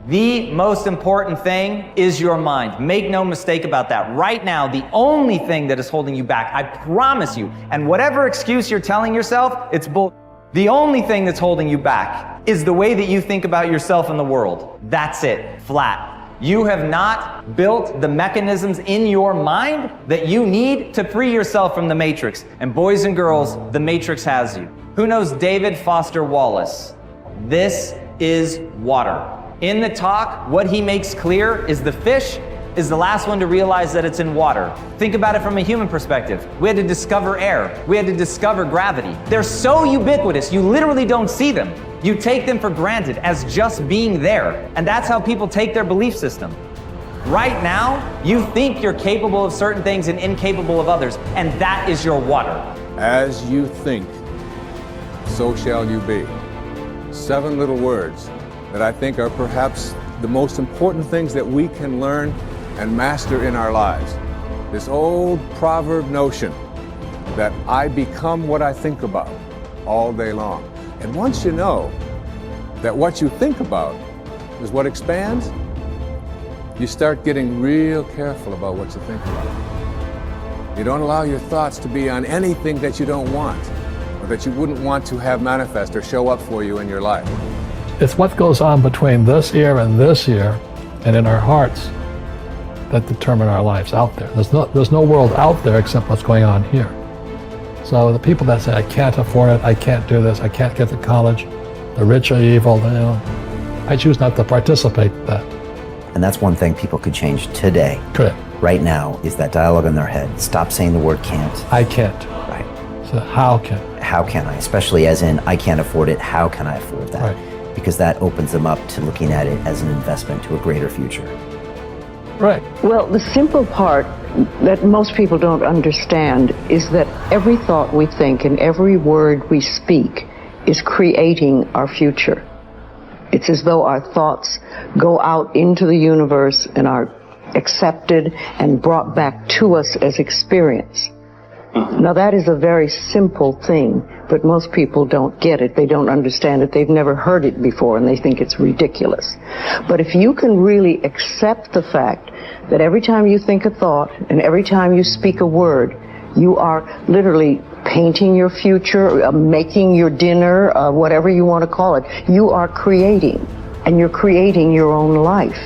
The most important thing is your mind. Make no mistake about that. Right now, the only thing that is holding you back, I promise you, and whatever excuse you're telling yourself, it's bull. The only thing that's holding you back is the way that you think about yourself and the world. That's it, flat. You have not built the mechanisms in your mind that you need to free yourself from the matrix. And boys and girls, the matrix has you. Who knows David Foster Wallace? This is water. In the talk, what he makes clear is the fish is the last one to realize that it's in water. Think about it from a human perspective. We had to discover air. We had to discover gravity. They're so ubiquitous, you literally don't see them. You take them for granted as just being there. And that's how people take their belief system. Right now, you think you're capable of certain things and incapable of others, and that is your water. As you think, so shall you be. 7 little words that I think are perhaps the most important things that we can learn and master in our lives. This old proverb notion that I become what I think about all day long. And once you know that what you think about is what expands, you start getting real careful about what you think about. You don't allow your thoughts to be on anything that you don't want or that you wouldn't want to have manifest or show up for you in your life. It's what goes on between this ear and this ear and in our hearts that determine our lives out there. There's no world out there except what's going on here. So the people that say, I can't afford it, I can't do this, I can't get to college, the rich are evil, I choose not to participate in that. And that's one thing people could change today. Correct. Right now is that dialogue in their head. Stop saying the word can't. I can't. Right. So how can? How can I? Especially as in, I can't afford it, how can I afford that? Right. Because that opens them up to looking at it as an investment to a greater future. Right. Well, the simple part that most people don't understand is that every thought we think and every word we speak is creating our future. It's as though our thoughts go out into the universe and are accepted and brought back to us as experience. Now that is a very simple thing, but most people don't get it. They don't understand it. They've never heard it before and they think it's ridiculous. But if you can really accept the fact that every time you think a thought and every time you speak a word, you are literally painting your future, making your dinner, whatever you want to call it, you are creating, and you're creating your own life.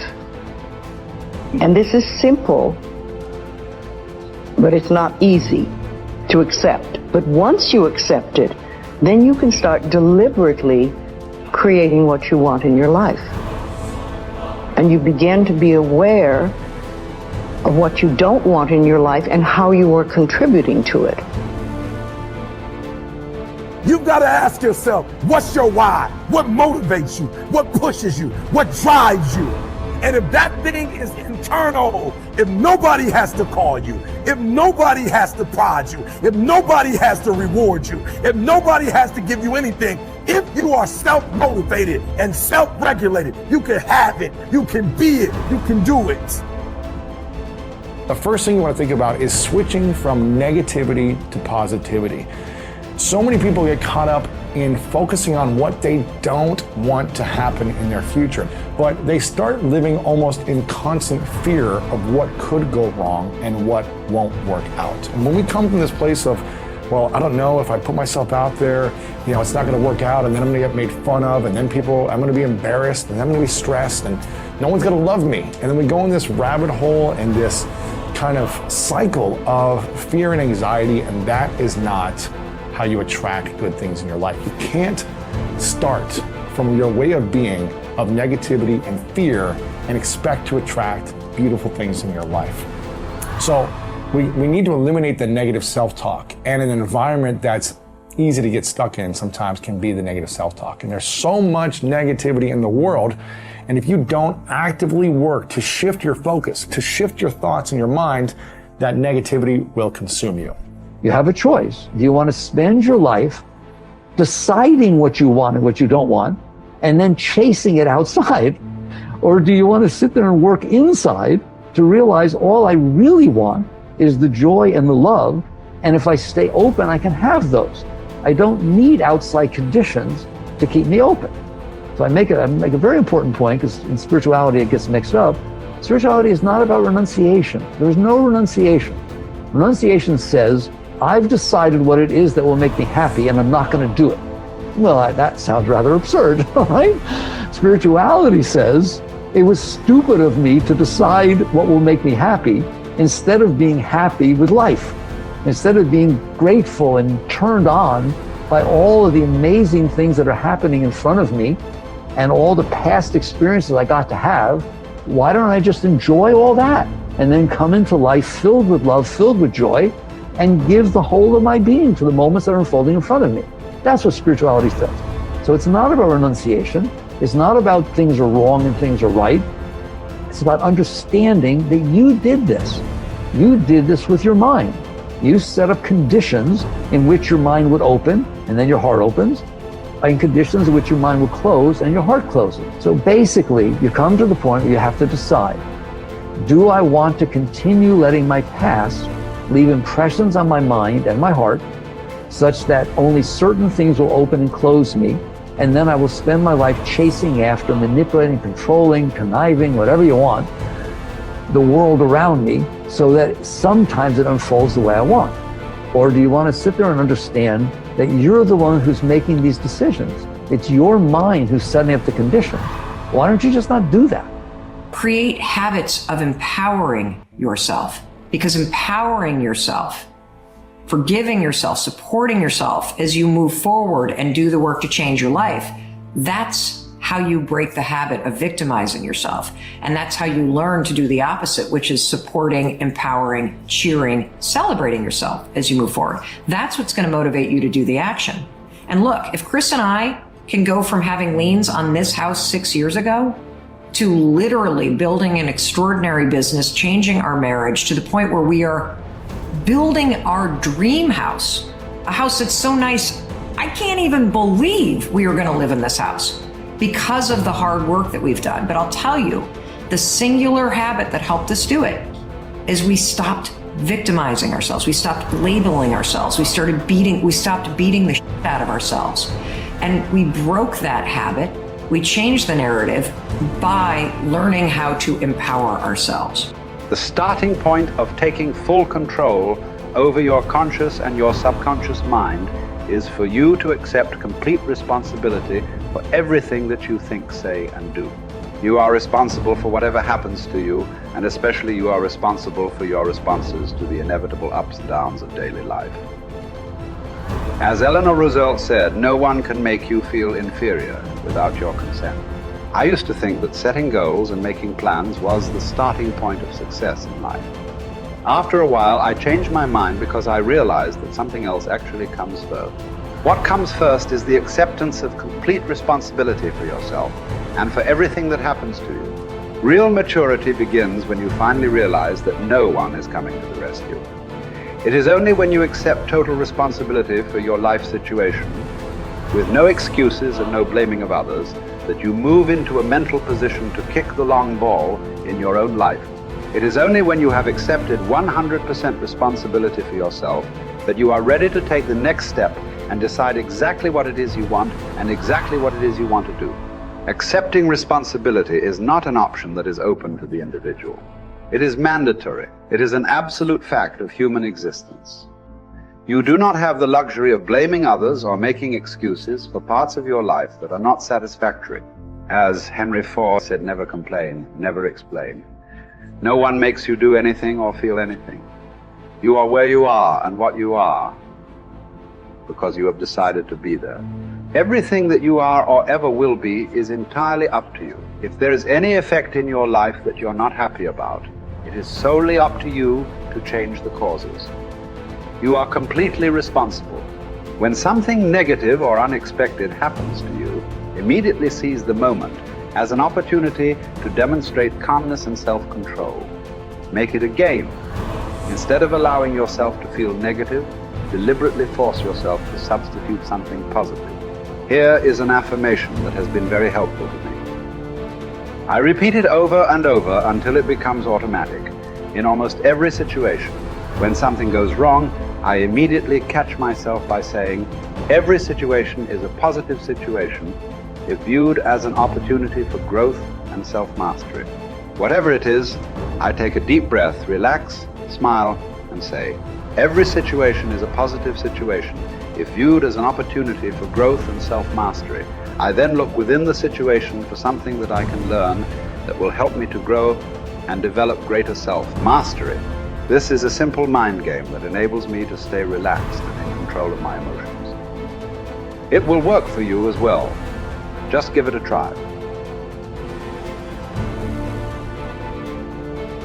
And this is simple, but it's not easy to accept. But once you accept it, then you can start deliberately creating what you want in your life. And you begin to be aware of what you don't want in your life and how you are contributing to it. You've got to ask yourself, what's your why? What motivates you? What pushes you? What drives you? And if that thing is internal, if nobody has to call you, if nobody has to prod you, if nobody has to reward you, if nobody has to give you anything, if you are self-motivated and self-regulated, you can have it, you can be it, you can do it. The first thing you want to think about is switching from negativity to positivity. So many people get caught up in focusing on what they don't want to happen in their future, but they start living almost in constant fear of what could go wrong and what won't work out. And when we come from this place of, well, I don't know if I put myself out there, it's not going to work out, and then I'm going to get made fun of, and then I'm going to be embarrassed, and then I'm going to be stressed, and no one's going to love me. And then we go in this rabbit hole and this kind of cycle of fear and anxiety, and that is not how you attract good things in your life. You can't start from your way of being of negativity and fear and expect to attract beautiful things in your life. So we need to eliminate the negative self-talk, and an environment that's easy to get stuck in sometimes can be the negative self-talk. And there's so much negativity in the world, and if you don't actively work to shift your focus, to shift your thoughts in your mind, that negativity will consume you. You have a choice. Do you want to spend your life deciding what you want and what you don't want, and then chasing it outside? Or do you want to sit there and work inside to realize all I really want is the joy and the love, and if I stay open, I can have those. I don't need outside conditions to keep me open. So I make a very important point, because in spirituality it gets mixed up. Spirituality is not about renunciation. There's no renunciation. Renunciation says, I've decided what it is that will make me happy and I'm not going to do it. Well, that sounds rather absurd, right? Spirituality says, it was stupid of me to decide what will make me happy instead of being happy with life, instead of being grateful and turned on by all of the amazing things that are happening in front of me and all the past experiences I got to have. Why don't I just enjoy all that and then come into life filled with love, filled with joy, and give the whole of my being to the moments that are unfolding in front of me? That's what spirituality says. So it's not about renunciation. It's not about things are wrong and things are right. It's about understanding that you did this. You did this with your mind. You set up conditions in which your mind would open and then your heart opens, and conditions in which your mind will close and your heart closes. So basically, you come to the point where you have to decide, do I want to continue letting my past leave impressions on my mind and my heart such that only certain things will open and close me, and then I will spend my life chasing after, manipulating, controlling, conniving, whatever you want, the world around me, so that sometimes it unfolds the way I want? Or do you want to sit there and understand that you're the one who's making these decisions? It's your mind who's setting up the conditions. Why don't you just not do that? Create habits of empowering yourself, because empowering yourself, forgiving yourself, supporting yourself as you move forward and do the work to change your life, that's how you break the habit of victimizing yourself. And that's how you learn to do the opposite, which is supporting, empowering, cheering, celebrating yourself as you move forward. That's what's going to motivate you to do the action. And look, if Chris and I can go from having liens on this house 6 years ago to literally building an extraordinary business, changing our marriage to the point where we are building our dream house, a house that's so nice, I can't even believe we are going to live in this house, because of the hard work that we've done. But I'll tell you, the singular habit that helped us do it is we stopped victimizing ourselves. We stopped labeling ourselves. We stopped beating the shit out of ourselves. And we broke that habit. We changed the narrative by learning how to empower ourselves. The starting point of taking full control over your conscious and your subconscious mind is for you to accept complete responsibility for everything that you think, say, and do. You are responsible for whatever happens to you, and especially you are responsible for your responses to the inevitable ups and downs of daily life. As Eleanor Roosevelt said, no one can make you feel inferior without your consent. I used to think that setting goals and making plans was the starting point of success in life. After a while, I changed my mind because I realized that something else actually comes first. What comes first is the acceptance of complete responsibility for yourself and for everything that happens to you. Real maturity begins when you finally realize that no one is coming to the rescue. It is only when you accept total responsibility for your life situation, with no excuses and no blaming of others, that you move into a mental position to kick the long ball in your own life. It is only when you have accepted 100% responsibility for yourself that you are ready to take the next step and decide exactly what it is you want and exactly what it is you want to do. Accepting responsibility is not an option that is open to the individual. It is mandatory. It is an absolute fact of human existence. You do not have the luxury of blaming others or making excuses for parts of your life that are not satisfactory. As Henry Ford said, never complain, never explain. No one makes you do anything or feel anything. You are where you are and what you are because you have decided to be there. Everything that you are or ever will be is entirely up to you. If there is any effect in your life that you're not happy about, it is solely up to you to change the causes. You are completely responsible. When something negative or unexpected happens to you, immediately seize the moment as an opportunity to demonstrate calmness and self-control. Make it a game. Instead of allowing yourself to feel negative, deliberately force yourself to substitute something positive. Here is an affirmation that has been very helpful to me. I repeat it over and over until it becomes automatic. In almost every situation, when something goes wrong, I immediately catch myself by saying, every situation is a positive situation, if viewed as an opportunity for growth and self-mastery. Whatever it is, I take a deep breath, relax, smile, and say, every situation is a positive situation if viewed as an opportunity for growth and self-mastery. I then look within the situation for something that I can learn that will help me to grow and develop greater self-mastery. This is a simple mind game that enables me to stay relaxed and in control of my emotions. It will work for you as well. Just give it a try.